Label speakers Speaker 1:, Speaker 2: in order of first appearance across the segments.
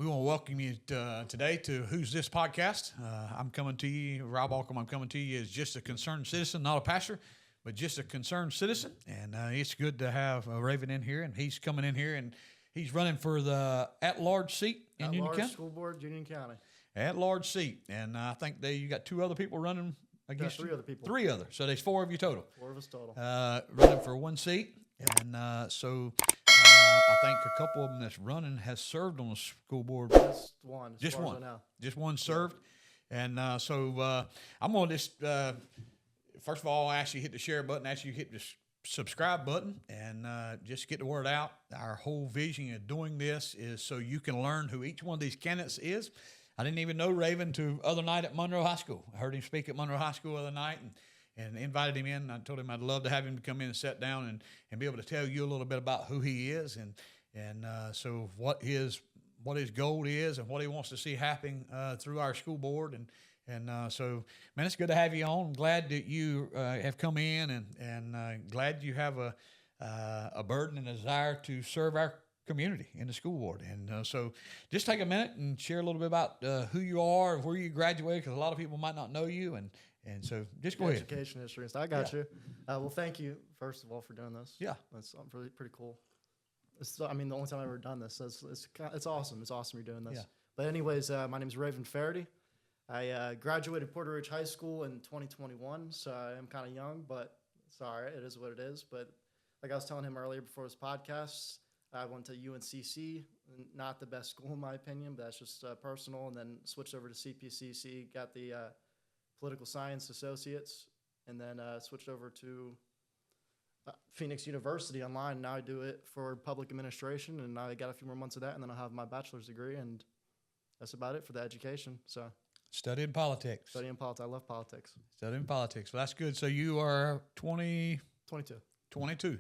Speaker 1: We want to welcome you today to Who's This Podcast. I'm coming to you, Rob Alcom, I'm coming to you as just a concerned citizen, not a pastor, but just a concerned citizen. And it's good to have Raven in here, and he's coming in here, and he's running for the at-large seat in Union County.
Speaker 2: School Board, Union County.
Speaker 1: At-large seat. And I think you got two other people running against you?
Speaker 2: Three other people.
Speaker 1: Three other. So there's four of you total.
Speaker 2: Four of us total.
Speaker 1: Running for one seat. And so I think a couple of them that's running has served on the school board.
Speaker 2: Just one.
Speaker 1: Just one. Just one served. And so I'm going to just, first of all, ask you to hit the share button, ask you to hit the subscribe button, and just get the word out. Our whole vision of doing this is so you can learn who each one of these candidates is. I didn't even know Raven to other night at Monroe High School. I heard him speak at Monroe High School the other night, and invited him in. I told him I'd love to have him come in and sit down and be able to tell you a little bit about who he is and so what his goal is and what he wants to see happening through our school board. And so, man, it's good to have you on. I'm glad that you have come in and glad you have a burden and a desire to serve our community in the school board. And so just take a minute and share a little bit about who you are and where you graduated, because a lot of people might not know you. And so just go ahead.
Speaker 2: Education history and stuff. I got you. Well, thank you, first of all, for doing this.
Speaker 1: Yeah.
Speaker 2: That's really pretty cool. The only time I've ever done this. It's awesome. It's awesome you're doing this.
Speaker 1: Yeah.
Speaker 2: But anyways, my name is Raven Faherty. I graduated Porter Ridge High School in 2021, so I am kind of young, but it's all right. It is what it is. But like I was telling him earlier before this podcast, I went to UNCC, not the best school in my opinion, but that's just personal, and then switched over to CPCC, got the Political Science Associates, and then switched over to Phoenix University online. Now I do it for public administration, and I got a few more months of that, and then I'll have my bachelor's degree, and that's about it for the education. So
Speaker 1: studying politics.
Speaker 2: Studying politics. I love politics.
Speaker 1: Studying politics. Well, that's good. So you are
Speaker 2: 22.
Speaker 1: 22.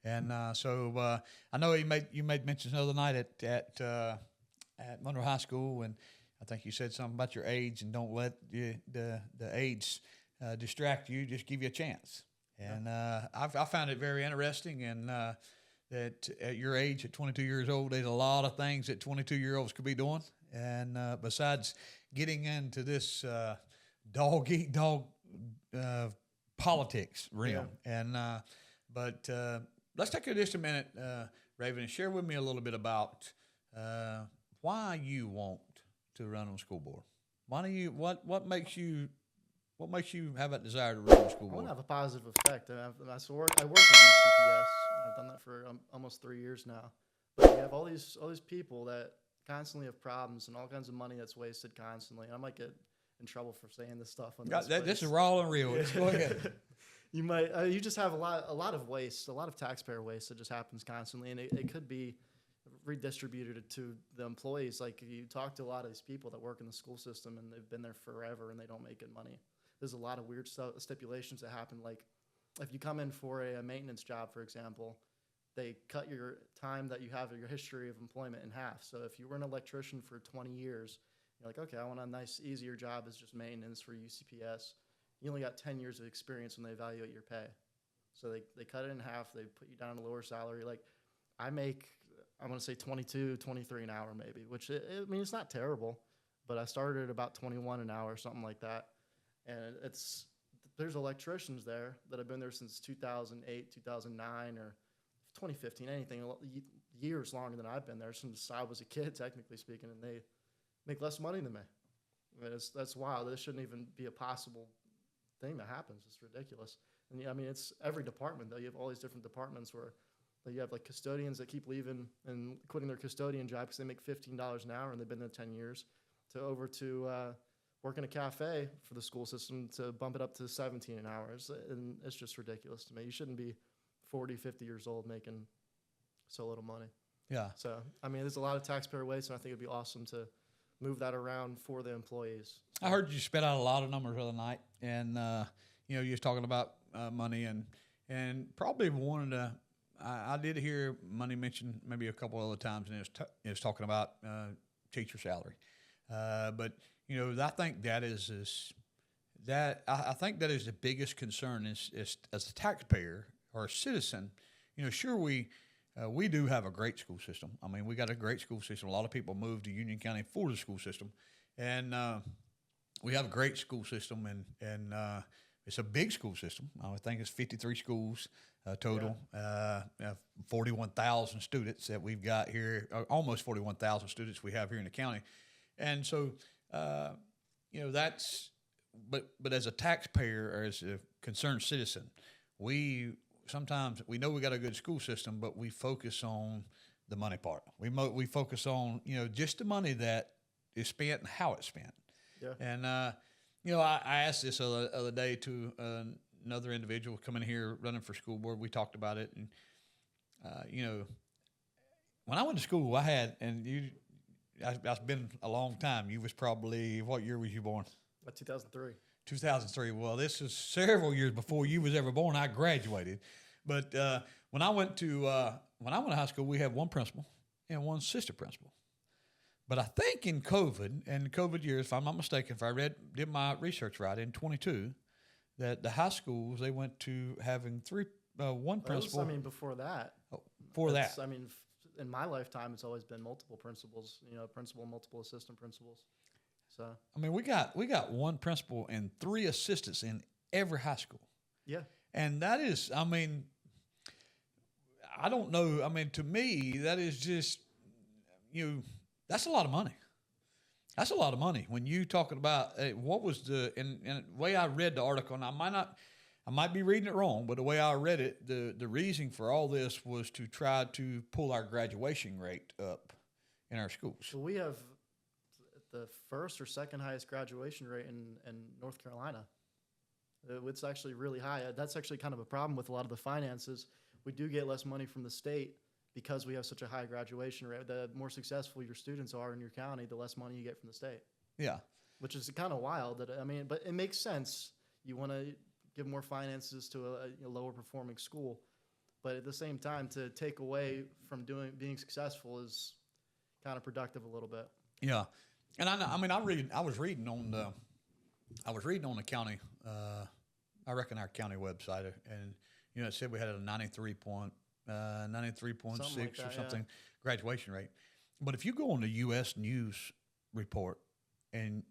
Speaker 1: And so I know you made mention the other night at Monroe High School, and I think you said something about your age, and don't let the age distract you. Just give you a chance. And I found it very interesting, and that at your age, at 22 years old, there's a lot of things that 22-year-olds could be doing. And besides getting into this dog-eat-dog politics realm. Yeah. But let's take just a minute, Raven, and share with me a little bit about why you want to run on school board. Why do you? What makes you have that desire to run on school board?
Speaker 2: I want to have a positive effect. I work at UCPS. I've done that for almost 3 years now. But you have all these people that constantly have problems and all kinds of money that's wasted constantly. I might get in trouble for saying this stuff on
Speaker 1: this is raw and real. Let's go ahead.
Speaker 2: You might you just have a lot of waste, a lot of taxpayer waste that just happens constantly, and it could be redistributed to the employees. Like, you talk to a lot of these people that work in the school system, and they've been there forever, and they don't make good money. There's a lot of weird stipulations that happen. Like, if you come in for a maintenance job, for example, they cut your time that you have your history of employment in half. So if you were an electrician for 20 years, you're like, okay, I want a nice, easier job as just maintenance for UCPS. You only got 10 years of experience when they evaluate your pay. So they cut it in half. They put you down to a lower salary. Like, I want to say 22, 23 an hour maybe, which, it's not terrible, but I started at about 21 an hour, something like that. And there's electricians there that have been there since 2008, 2009, or 2015, anything, years longer than I've been there, since I was a kid, technically speaking, and they make less money than me. That's wild. This shouldn't even be a possible thing that happens. It's ridiculous. And it's every department, though. You have all these different departments where you have like custodians that keep leaving and quitting their custodian job because they make $15 an hour and they've been there 10 years, to work in a cafe for the school system to bump it up to 17 an hour. And it's just ridiculous to me. You shouldn't be 40, 50 years old making so little money.
Speaker 1: Yeah.
Speaker 2: So, there's a lot of taxpayer waste, and I think it'd be awesome to move that around for the employees.
Speaker 1: I heard you spit out a lot of numbers the other night, and you was talking about money, and probably one of the I did hear money mentioned maybe a couple other times, and it was talking about teacher salary, but I think that is that I think that is the biggest concern is as a taxpayer or a citizen. Sure we do have a great school system. I mean, we got a great school system. A lot of people move to Union County for the school system, and we have a great school system, and it's a big school system. I think it's 53 schools total, 41,000 students that we've got here, almost 41,000 students we have here in the county, and so that's. But as a taxpayer or as a concerned citizen, sometimes we know we got a good school system, but we focus on the money part. We focus on just the money that is spent and how it's spent.
Speaker 2: Yeah.
Speaker 1: And I asked this other day to another individual coming here running for school board. We talked about it, and when I went to school, I've been a long time. You was probably, what year was you born?
Speaker 2: 2003.
Speaker 1: 2003. Well, this is several years before you was ever born. I graduated, but when I went to high school, we had one principal and one assistant principal. But I think in COVID years, if I'm not mistaken, if I did my research right, in 22, that the high schools they went to having one principal.
Speaker 2: Before that. In my lifetime, it's always been multiple principals. Principal, multiple assistant principals. So
Speaker 1: we got one principal and 3 assistants in every high school.
Speaker 2: Yeah.
Speaker 1: And that is, I don't know. To me, that is just, that's a lot of money. That's a lot of money when you talking about what was and the way I read the article, and I might be reading it wrong, but the way I read it, the reason for all this was to try to pull our graduation rate up in our schools.
Speaker 2: So we have the first or second highest graduation rate in North Carolina. It's actually really high. That's actually kind of a problem with a lot of the finances. We do get less money from the state because we have such a high graduation rate. The more successful your students are in your county, the less money you get from the state.
Speaker 1: Yeah.
Speaker 2: Which is kind of wild. But it makes sense. You want to give more finances to a lower performing school. But at the same time, to take away from being successful is kind of productive a little bit.
Speaker 1: Yeah. And I was reading on the county, I reckon our county website, and it said we had a 93.6 or something graduation rate. But if you go on the U.S. News report, and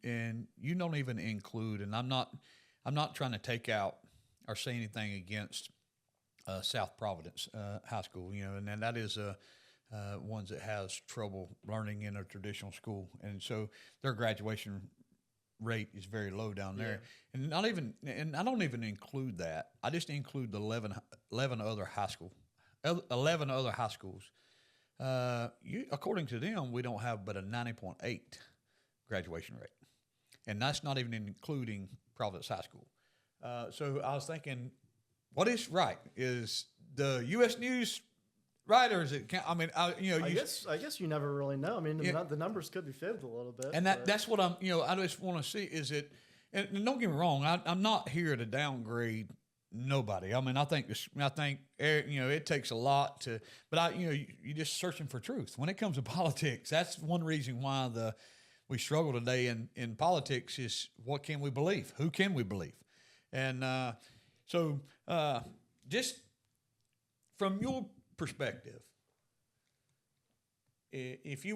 Speaker 1: you don't even include, and I'm not trying to take out or say anything against South Providence High School, and that is ones that has trouble learning in a traditional school, and so their graduation rate is very low down there. And I don't even include that. I just include the 11 other high schools. According to them, we don't have but a 90.8 graduation rate, and that's not even including Providence High School. So I was thinking, what is right? Is the U.S. News right, or is it? I
Speaker 2: guess you never really know. The numbers could be fibbed a little bit.
Speaker 1: And that's what I'm. I just want to see. Is it? And don't get me wrong. I'm not here to downgrade nobody. I think it takes a lot to. But you're just searching for truth when it comes to politics. That's one reason why we struggle today in politics is what can we believe? Who can we believe? And so just from your perspective, if you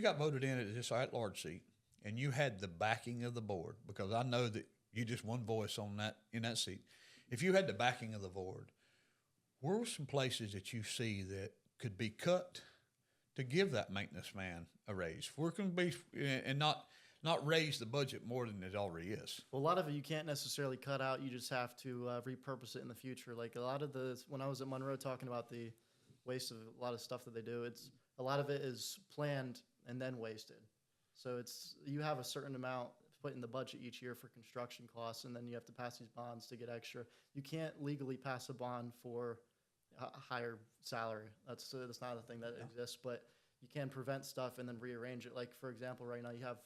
Speaker 1: got voted in at this at-large seat and you had the backing of the board, because I know that you just one voice in that seat, if you had the backing of the board, where were some places that you see that could be cut to give that maintenance man a raise? Where can be and not raise the budget more than it already is?
Speaker 2: Well, a lot of it you can't necessarily cut out. You just have to repurpose it in the future. Like a lot of when I was at Monroe talking about the waste of a lot of stuff that they do, a lot of it is planned and then wasted. So you have a certain amount put in the budget each year for construction costs, and then you have to pass these bonds to get extra. You can't legally pass a bond for a higher salary. That's not a thing that exists. But you can prevent stuff and then rearrange it. Like, for example, right now you have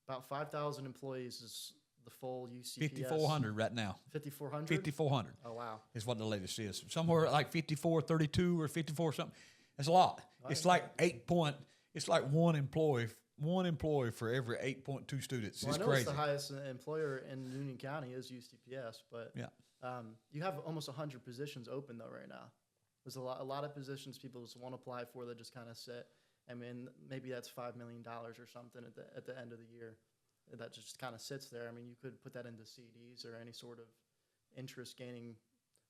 Speaker 2: about 5,000 employees is the full UCPS.
Speaker 1: 5,400 right now.
Speaker 2: 5,400?
Speaker 1: 5,400.
Speaker 2: Oh, wow.
Speaker 1: Is what the latest is. Somewhere like 5432 or 54 something. That's a lot. It's like it's like one employee for every 8.2 students.
Speaker 2: Well,
Speaker 1: it's
Speaker 2: I know
Speaker 1: crazy.
Speaker 2: it's the highest employer in Union County is UCPS, but you have almost 100 positions open though right now. There's a lot of positions people just want to apply for that just kind of sit. I mean, maybe that's $5 million or something at the end of the year that just kind of sits there. I mean, you could put that into CDs or any sort of interest gaining,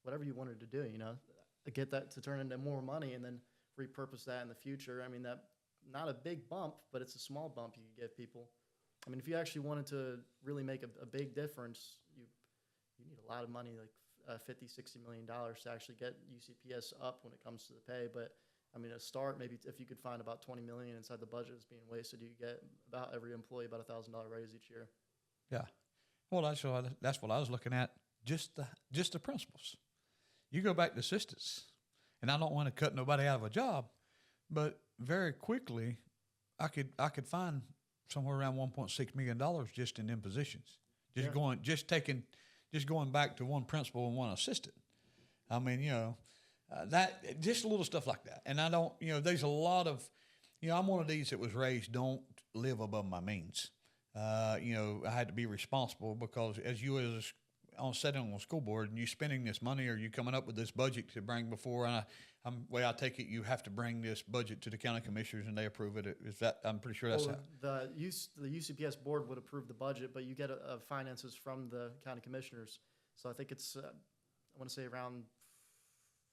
Speaker 2: whatever you wanted to do, you know, get that to turn into more money and then repurpose that in the future. I mean, that not a big bump, but it's a small bump you could give people. I mean, if you actually wanted to really make a big difference, you need a lot of money, like $50-60 million to actually get UCPS up when it comes to the pay. But I mean, a start, maybe if you could find about $20 million inside the budget is being wasted, you get about every employee about $1,000 raise each year.
Speaker 1: Yeah. Well, that's what I was looking at. Just the principles. You go back to assistants, and I don't want to cut nobody out of a job, but very quickly, I could find somewhere around $1.6 million just in them positions. Just going back to one principal and one assistant. I mean, you know, that just little stuff like that. And I don't, you know, there's a lot of, you know, I'm one of these that was raised don't live above my means. You know, I had to be responsible because as you as sitting on the school board and you spending this money or you coming up with this budget to bring before, and way I take it, you have to bring this budget to the county commissioners and they approve it. Is that, I'm pretty sure that's how.
Speaker 2: The UCPS board would approve the budget, but you get finances from the county commissioners. So I think it's, I want to say around,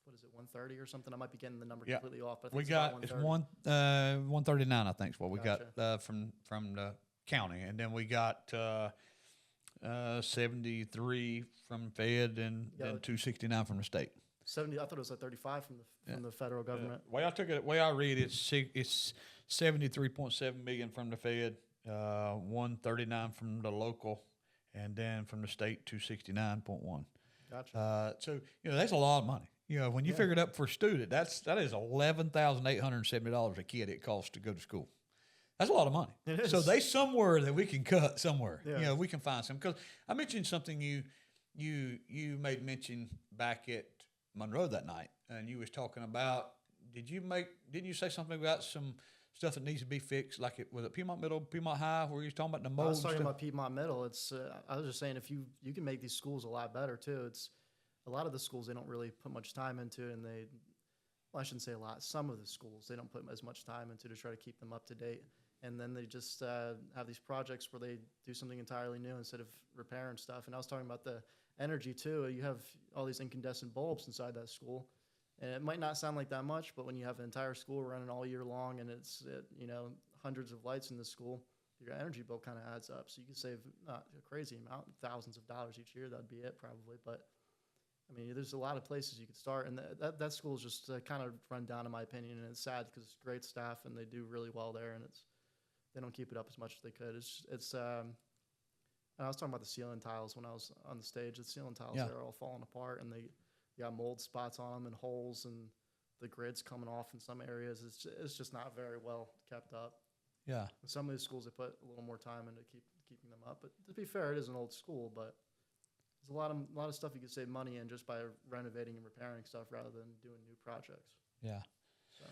Speaker 2: what is it, 130 or something? I might be getting the number completely off. But I think
Speaker 1: it's 139, I think is what we
Speaker 2: Gotcha.
Speaker 1: got from the county, and then we got 73 from Fed and then 269 from the state.
Speaker 2: 70. I thought it was like 35 from the federal government.
Speaker 1: Way I took it, way I read it, it's 73.7 million from the Fed, 139 from the local, and then from the state 269.1.
Speaker 2: Gotcha.
Speaker 1: So you know that's a lot of money. You know, when you figure it up for a student, that is $11,870 a kid it costs to go to school. That's a lot of money.
Speaker 2: It is.
Speaker 1: So there's somewhere that we can cut somewhere.
Speaker 2: Yeah.
Speaker 1: You know, we can find some. Because I mentioned something you made mention back at Monroe that night, and you was talking about. Didn't you say something about some stuff that needs to be fixed? Like was it Piedmont Middle, Piedmont High, where you was talking about the mold?
Speaker 2: I was talking
Speaker 1: stuff?
Speaker 2: about Piedmont Middle. It's I was just saying if you can make these schools a lot better too. It's a lot of the schools they don't really put much time into, and I shouldn't say a lot. Some of the schools they don't put as much time into to try to keep them up to date. And then they just have these projects where they do something entirely new instead of repairing stuff. And I was talking about the energy too. You have all these incandescent bulbs inside that school, and it might not sound like that much, but when you have an entire school running all year long and it's you know, hundreds of lights in the school, your energy bill kind of adds up. So you can save not a crazy amount, thousands of dollars each year. That'd be it probably, but I mean, there's a lot of places you could start, and that school is just kind of run down in my opinion, and it's sad because it's great staff and they do really well there, and they don't keep it up as much as they could. And I was talking about the ceiling tiles when I was on the stage. The ceiling tiles there are all falling apart, and they got mold spots on them and holes, and the grid's coming off in some areas. It's just not very well kept up.
Speaker 1: Yeah.
Speaker 2: And some of these schools they put a little more time into keeping them up. But to be fair, it is an old school, but there's a lot of stuff you could save money in just by renovating and repairing stuff rather than doing new projects.
Speaker 1: Yeah.
Speaker 2: So.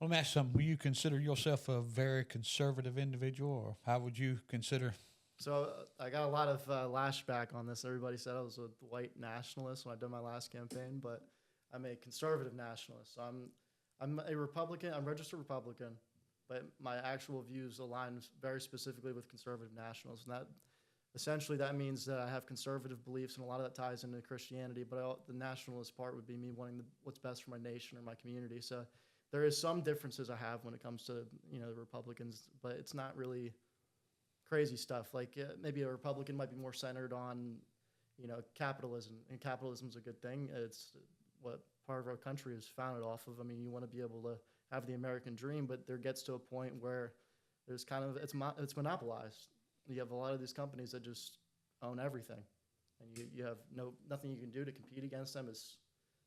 Speaker 1: Well, let me ask you something. Will you consider yourself a very conservative individual, or how would you consider? So
Speaker 2: I got a lot of lashback on this. Everybody said I was a white nationalist when I did my last campaign, but I'm a conservative nationalist. So I'm a Republican. I'm registered Republican, but my actual views align very specifically with conservative nationalists. And that means that I have conservative beliefs, and a lot of that ties into Christianity. But the nationalist part would be me wanting what's best for my nation or my community. So there is some differences I have when it comes to the Republicans, but it's not really crazy stuff. Like maybe a Republican might be more centered on capitalism, and capitalism is a good thing. It's what part of our country is founded off of. I mean, you want to be able to have the American dream, but there gets to a point where there's it's monopolized. You have a lot of these companies that just own everything, and you have nothing you can do to compete against them.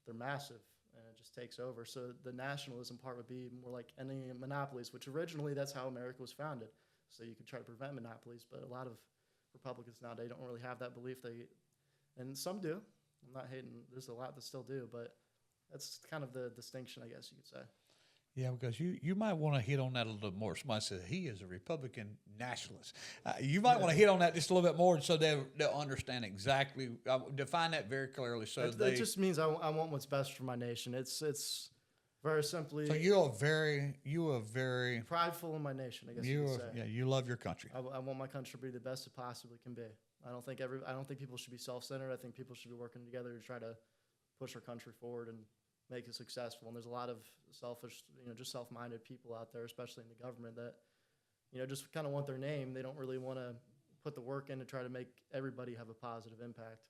Speaker 2: They're massive, and it just takes over. So the nationalism part would be more like ending monopolies, which originally that's how America was founded. So you could try to prevent monopolies, but a lot of Republicans nowadays don't really have that belief. And some do. I'm not hating. There's a lot that still do, but that's kind of the distinction, I guess you could say.
Speaker 1: Yeah, because you might want to hit on that a little more. Somebody said he is a Republican nationalist. You might want to hit on that just a little bit more so they'll understand exactly, define that very clearly. So
Speaker 2: That just means I want what's best for my nation. It's very simply.
Speaker 1: So you are very
Speaker 2: prideful in my nation, I guess you could say.
Speaker 1: Yeah, you love your country.
Speaker 2: I want my country to be the best it possibly can be. I don't think people should be self-centered. I think people should be working together to try to push our country forward and make it successful. And there's a lot of selfish, just self-minded people out there, especially in the government, that, just kind of want their name. They don't really want to put the work in to try to make everybody have a positive impact.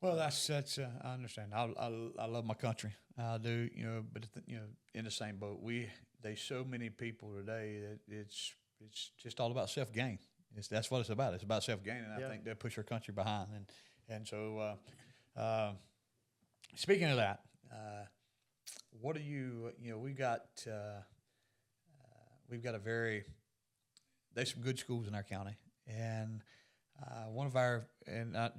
Speaker 1: Well, that's I understand. I love my country. I do, but in the same boat, there's so many people today that it's just all about self-gain. That's what it's about. It's about self-gain, and I think they push our country behind. And so, speaking of that, what do we've got there's some good schools in our county, and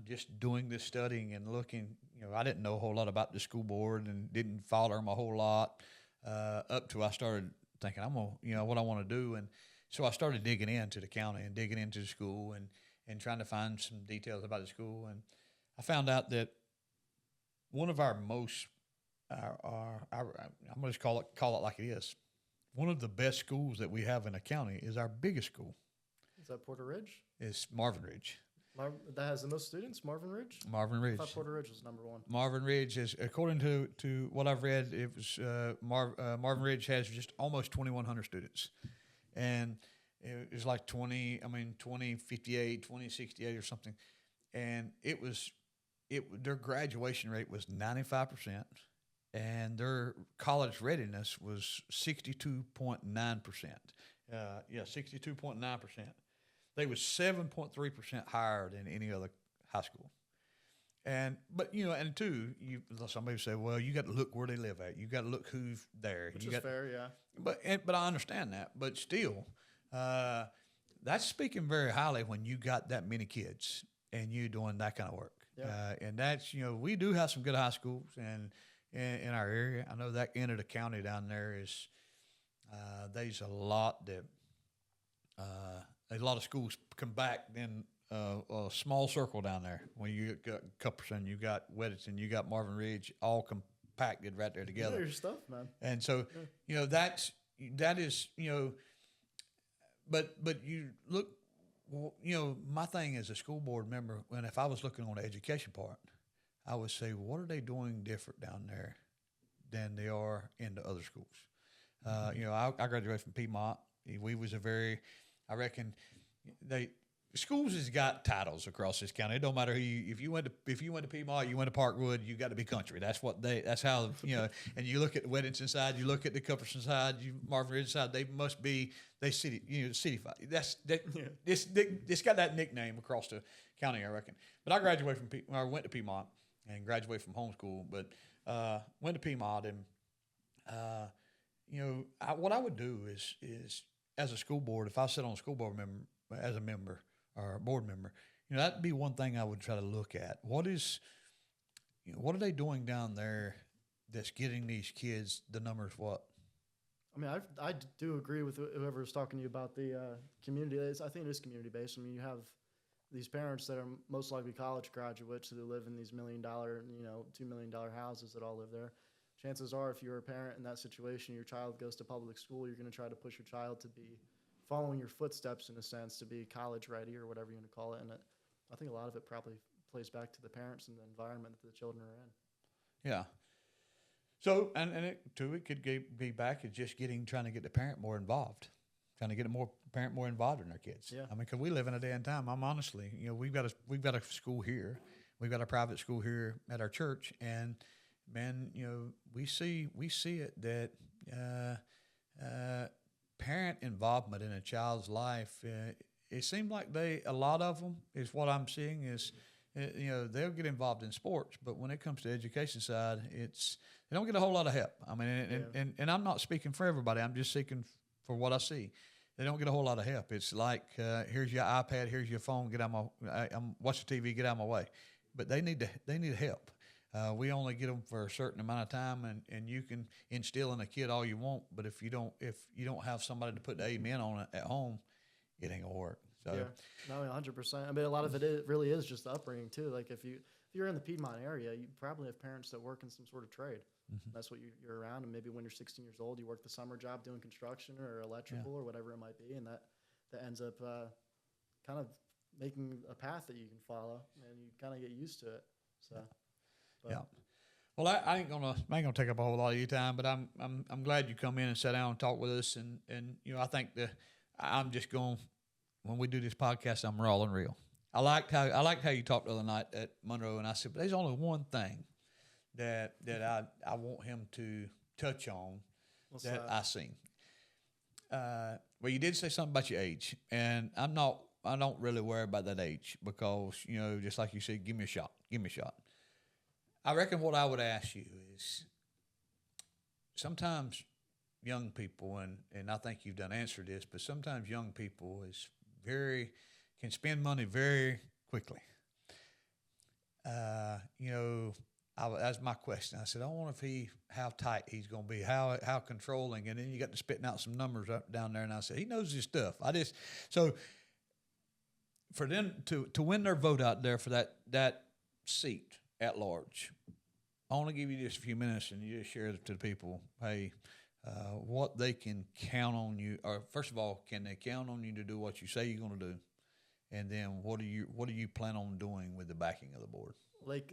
Speaker 1: just doing this studying and looking, I didn't know a whole lot about the school board and didn't follow them a whole lot up till I started thinking I'm gonna, what I want to do, and so I started digging into the county and digging into the school and trying to find some details about the school, and I found out that one of I'm gonna just call it like it is. One of the best schools that we have in the county is our biggest school.
Speaker 2: Is that Porter Ridge?
Speaker 1: It's Marvin Ridge.
Speaker 2: That has the most students, Marvin Ridge?
Speaker 1: Marvin Ridge.
Speaker 2: I thought Porter Ridge was number one.
Speaker 1: Marvin Ridge is, according to what I've read, it was Marvin Ridge has just almost 2,100 students, and it was like 2058, 2068 or something, and their graduation rate was 95%, and their college readiness was 62.9%. 62.9%. They was 7.3% higher than any other high school. But somebody say, well, you got to look where they live at. You got to look who's there.
Speaker 2: Which is fair, yeah.
Speaker 1: But I understand that. But still, that's speaking very highly when you got that many kids and you doing that kind of work. Yeah. And that's, we do have some good high schools and in our area. I know that end of the county down there is, there's a lot of schools come back in a small circle down there. When you got Cupperson, you got Weddington, you got Marvin Ridge, all compacted right there together.
Speaker 2: You know your stuff, man.
Speaker 1: And so, that is, but you look, my thing as a school board member, if I was looking on the education part, I would say, what are they doing different down there than they are in the other schools? I graduated from Piedmont. I reckon schools has got titles across this county. It don't matter if you went to Piedmont, you went to Parkwood, you got to be country. That's how, and you look at the Weddington side, you look at the Cupperson side, Marvin Ridge side, they city, cityfied. It's got that nickname across the county, I reckon. But I went to Piedmont and graduated from homeschool, but went to Piedmont, and what I would do is as a school board, if I sit on a school board member as a member or a board member, that'd be one thing I would try to look at. What are they doing down there that's getting these kids the numbers? What?
Speaker 2: I mean, I do agree with whoever was talking to you about the community. I think it is community based. I mean, you have these parents that are most likely college graduates who live in these $1 million, $2 million houses that all live there. Chances are, if you're a parent in that situation, your child goes to public school, you're going to try to push your child to be following your footsteps, in a sense, to be college ready or whatever you want to call it. And I think a lot of it probably plays back to the parents and the environment that the children are in.
Speaker 1: Yeah. So, and it could be back at just trying to get the parent more involved, trying to get a parent more involved in their kids.
Speaker 2: Yeah.
Speaker 1: I mean, because we live in a day and time. I'm honestly, we've got a school here, we've got a private school here at our church, and man, we see it that parent involvement in a child's life. It seems like a lot of them is what I'm seeing is they'll get involved in sports, but when it comes to education side, they don't get a whole lot of help. I mean, and I'm not speaking for everybody. I'm just speaking for what I see. They don't get a whole lot of help. It's like, here's your iPad, here's your phone, get out I'm watching TV, get out of my way. But they need help. We only get them for a certain amount of time, and you can instill in a kid all you want, but if you don't have somebody to put the amen on it at home, it ain't gonna work. So
Speaker 2: yeah, no, 100%. I mean, a lot of it really is just the upbringing too. Like if you're in the Piedmont area, you probably have parents that work in some sort of trade. Mm-hmm. That's what you're around, and maybe when you're 16 years old, you work the summer job doing construction or electrical or whatever it might be, and that ends up kind of making a path that you can follow, and you kind of get used to it. So,
Speaker 1: yeah. Well, I ain't gonna take up a whole lot of your time, but I'm glad you come in and sat down and talk with us, and I think I'm just going, when we do this podcast, I'm raw and real. I liked how you talked the other night at Monroe, and I said, but there's only one thing that I want him to touch on. What's that? I seen. Well, you did say something about your age, and I don't really worry about that age because, just like you said, give me a shot. I reckon what I would ask you is, sometimes young people, and I think you've done answer this, but sometimes young people can spend money very quickly. That's my question. I said, I wonder how tight he's going to be, how controlling. And then you got to spitting out some numbers up down there. And I said, he knows his stuff. So for them to win their vote out there for that seat at large, I want to give you just a few minutes and you just share it to the people. Hey, what they can count on you, or first of all, can they count on you to do what you say you're going to do? And then what do you plan on doing with the backing of the board? Like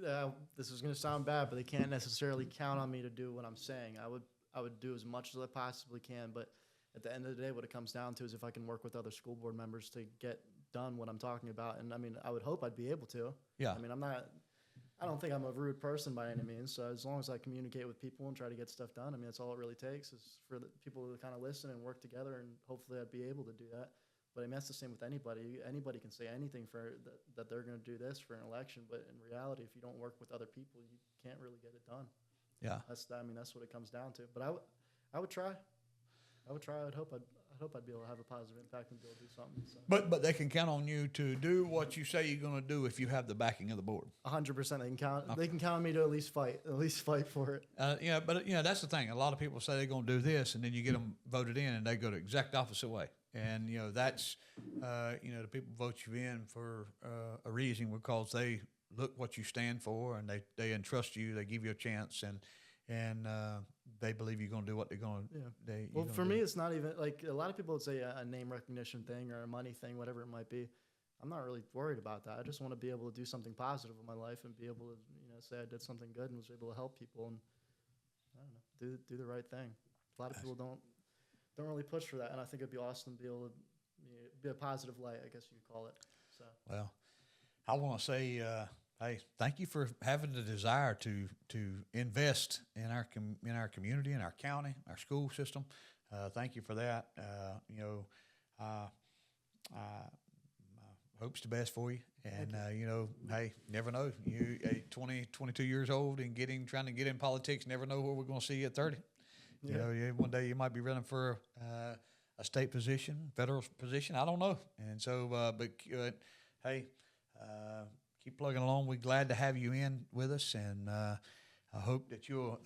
Speaker 2: this is going to sound bad, but they can't necessarily count on me to do what I'm saying. I would do as much as I possibly can, but at the end of the day, what it comes down to is if I can work with other school board members to get done what I'm talking about. And I mean, I would hope I'd be able to.
Speaker 1: Yeah.
Speaker 2: I mean, I don't think I'm a rude person by any means. So as long as I communicate with people and try to get stuff done, I mean, that's all it really takes is for the people to kind of listen and work together, and hopefully I'd be able to do that. But I mean, that's the same with anybody. Anybody can say anything that they're going to do this for an election, but in reality, if you don't work with other people, you can't really get it done.
Speaker 1: Yeah.
Speaker 2: That's what it comes down to. But I would try. I would hope I'd be able to have a positive impact and be able to do something. So.
Speaker 1: But they can count on you to do what you say you're going to do if you have the backing of the board.
Speaker 2: 100%. They can count. Okay. They can count on me to at least fight for it.
Speaker 1: But that's the thing. A lot of people say they're going to do this, and then you get them voted in, and they go the exact opposite way. And that's the people vote you in for a reason, because they look what you stand for, and they entrust you. They give you a chance, and they believe you're going to do what they're going to.
Speaker 2: Yeah. Well, for me, it's not even like a lot of people would say a name recognition thing or a money thing, whatever it might be. I'm not really worried about that. I just want to be able to do something positive in my life and be able to say I did something good and was able to help people, and I don't know, do the right thing. A lot of people don't really push for that, and I think it'd be awesome to be able to be a positive light, I guess you could call it. So.
Speaker 1: Well, I want to say, hey, thank you for having the desire to invest in our community, in our county, our school system. Thank you for that. Hope's the best for you, and hey, never know. You 20, 22 years old and trying to get in politics. Never know where we're going to see you at 30. Yeah. One day you might be running for a state position, federal position. I don't know. And so, hey, keep plugging along. We're glad to have you in with us, and I hope that you'll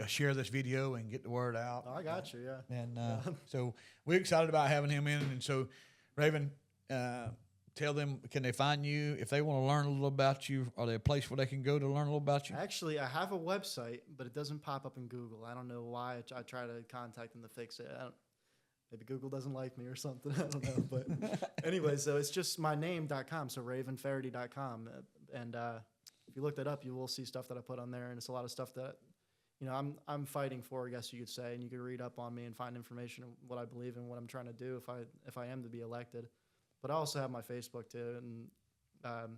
Speaker 1: share this video and get the word out.
Speaker 2: Oh, I got you, yeah.
Speaker 1: And so we're excited about having him in. And so, Raven, tell them, can they find you if they want to learn a little about you? Are there a place where they can go to learn a little about you?
Speaker 2: Actually, I have a website, but it doesn't pop up in Google. I don't know why. I try to contact them to fix it. Maybe Google doesn't like me or something. I don't know. But anyway, so it's just my name.com, so ravenfaherty.com. And if you look that up, you will see stuff that I put on there. And it's a lot of stuff that, I'm fighting for, I guess you could say. And you can read up on me and find information on what I believe in, what I'm trying to do if I am to be elected. But I also have my Facebook too, and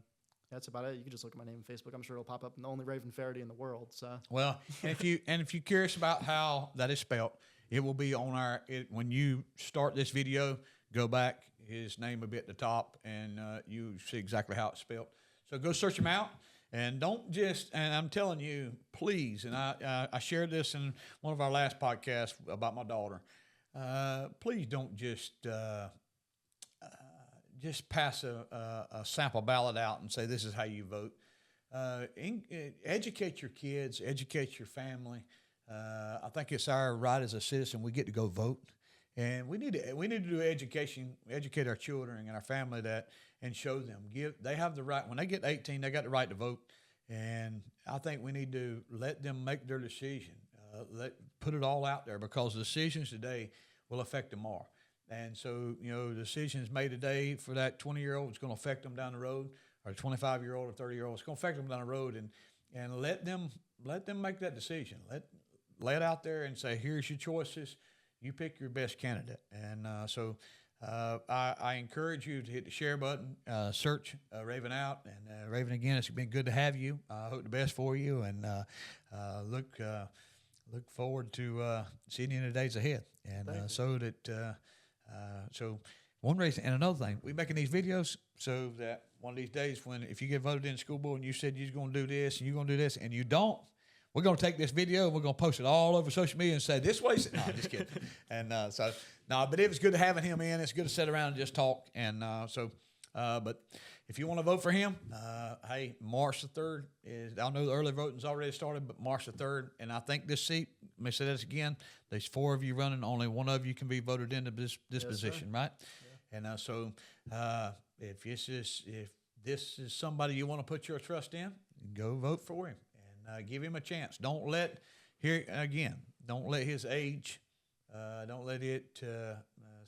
Speaker 2: that's about it. You can just look at my name on Facebook. I'm sure it'll pop up. I'm the only Raven Faherty in the world. So
Speaker 1: well, and if you're curious about how that is spelled, it will be on when you start this video. Go back, his name will be at the top, and you see exactly how it's spelled. So go search them out. And don't just, and I'm telling you, please, and I shared this in one of our last podcasts about my daughter. Please don't just pass a sample ballot out and say this is how you vote. Educate your kids, educate your family. I think it's our right as a citizen. We get to go vote, and we need to do education, educate our children and our family that, and show them. They have the right when they get 18, they got the right to vote, and I think we need to let them make their decision. Put it all out there, because decisions today will affect tomorrow. And so, decisions made today for that 20-year-old is going to affect them down the road, or a 25-year-old or 30-year-old. It's going to affect them down the road, and let them make that decision. Lay it out there and say, here's your choices. You pick your best candidate. And so I encourage you to hit the share button, search Raven out. And Raven, again, it's been good to have you. I hope the best for you, and look forward to seeing you in the days ahead. And so one reason, and another thing, we're making these videos so that one of these days, if you get voted in the school board and you said you're going to do this and you're going to do this and you don't, we're going to take this video and we're going to post it all over social media and say, this way. No, just kidding. And but it was good having him in. It's good to sit around and just talk. And but if you want to vote for him, hey, March the 3rd I know the early voting's already started, but March the 3rd. And I think this seat, let me say this again, there's 4 of you running. Only one of you can be voted into this position, right? Yeah. And so if this is somebody you want to put your trust in, go vote for him and give him a chance. Don't let his age, don't let it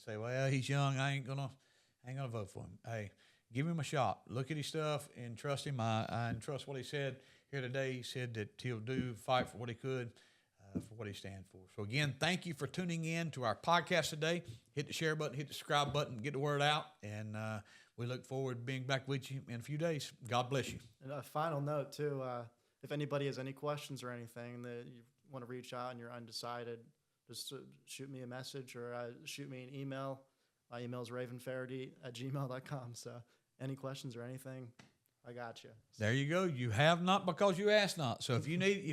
Speaker 1: say, well, he's young, I ain't gonna vote for him. Hey, give him a shot. Look at his stuff and trust him. I trust what he said here today. He said that he'll fight for what he could, for what he stands for. So again, thank you for tuning in to our podcast today. Hit the share button, hit the subscribe button, get the word out, and we look forward to being back with you in a few days. God bless you.
Speaker 2: And a final note too, if anybody has any questions or anything that you want to reach out and you're undecided, just shoot me a message or shoot me an email. My email is ravenfaherty@gmail.com. So any questions or anything, I got you.
Speaker 1: There you go. You have not because you ask not. So if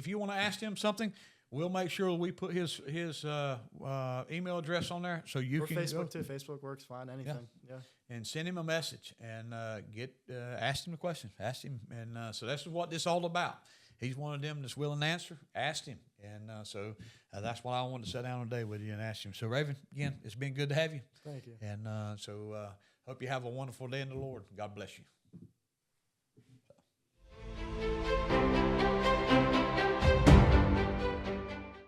Speaker 1: you want to ask him something, we'll make sure we put his email address on there so you can
Speaker 2: Facebook too. Facebook works fine. Anything, yeah.
Speaker 1: And send him a message and ask him the question. Ask him, and so that's what this is all about. He's one of them that's willing to answer. Ask him, and so that's why I wanted to sit down today with you and ask him. So Raven, again, it's been good to have you.
Speaker 2: Thank you.
Speaker 1: And so hope you have a wonderful day in the Lord. God bless you.